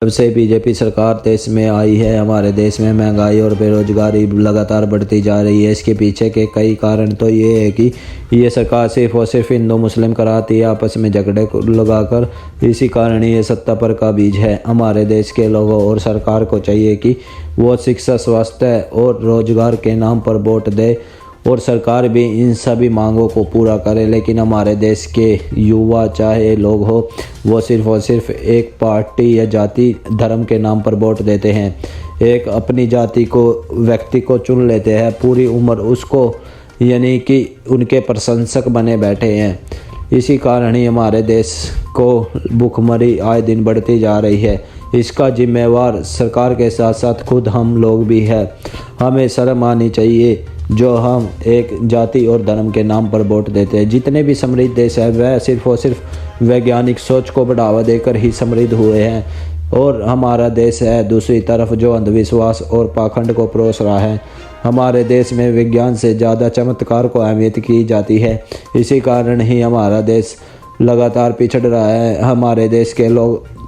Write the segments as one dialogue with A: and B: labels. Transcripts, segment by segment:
A: जब से बीजेपी सरकार देश में आई है, हमारे देश में महंगाई और बेरोजगारी लगातार बढ़ती जा रही है। इसके पीछे के कई कारण तो ये है कि ये सरकार सिर्फ और सिर्फ हिंदू मुस्लिम कराती है, आपस में झगड़े को लगाकर। इसी कारण ये सत्ता पर का बीज है। हमारे देश के लोगों और सरकार को चाहिए कि वो शिक्षा, स्वास्थ्य और रोजगार के नाम पर वोट दे और सरकार भी इन सभी मांगों को पूरा करे। लेकिन हमारे देश के युवा, चाहे लोग हो, वो सिर्फ और सिर्फ एक पार्टी या जाति धर्म के नाम पर वोट देते हैं। एक अपनी जाति को, व्यक्ति को चुन लेते हैं, पूरी उम्र उसको यानी कि उनके प्रशंसक बने बैठे हैं। इसी कारण ही हमारे देश को भुखमरी आए दिन बढ़ती जा रही है। इसका जिम्मेवार सरकार के साथ साथ खुद हम लोग भी हैं। हमें शर्म आनी चाहिए जो हम एक जाति और धर्म के नाम पर वोट देते हैं। जितने भी समृद्ध देश है वह सिर्फ और सिर्फ वैज्ञानिक सोच को बढ़ावा देकर ही समृद्ध हुए हैं, और हमारा देश है दूसरी तरफ जो अंधविश्वास और पाखंड को परोस रहा है। हमारे देश में विज्ञान से ज़्यादा चमत्कार को अहमियत की जाती है। इसी कारण ही हमारा देश लगातार पिछड़ रहा है। हमारे देश के लोग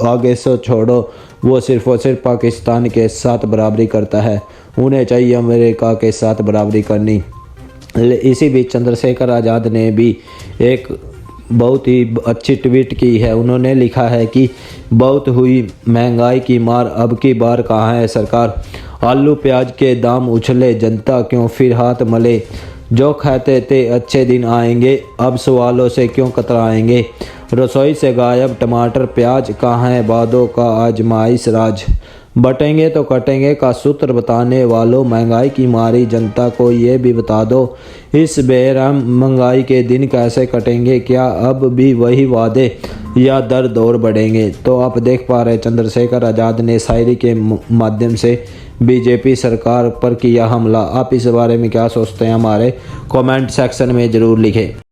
A: आगे से छोड़ो, वो सिर्फ और सिर्फ पाकिस्तान के साथ बराबरी करता है। उन्हें चाहिए अमेरिका के साथ बराबरी करनी। इसी बीच चंद्रशेखर आज़ाद ने भी एक बहुत ही अच्छी ट्वीट की है। उन्होंने लिखा है कि बहुत हुई महंगाई की मार, अब की बार कहाँ है सरकार। आलू प्याज के दाम उछले, जनता क्यों फिर हाथ मले। जो कहते थे अच्छे दिन आएंगे, अब सवालों से क्यों कतराएंगे। रसोई से गायब टमाटर प्याज, कहाँ है वादों का आजमाइश राज। बटेंगे तो कटेंगे का सूत्र बताने वालों, महंगाई की मारी जनता को ये भी बता दो। इस बेरहम महंगाई के दिन कैसे कटेंगे, क्या अब भी वही वादे या दर और बढ़ेंगे। तो आप देख पा रहे चंद्रशेखर आज़ाद ने शायरी के माध्यम से बीजेपी सरकार पर किया हमला। आप इस बारे में क्या सोचते हैं, हमारे कमेंट सेक्शन में ज़रूर लिखें।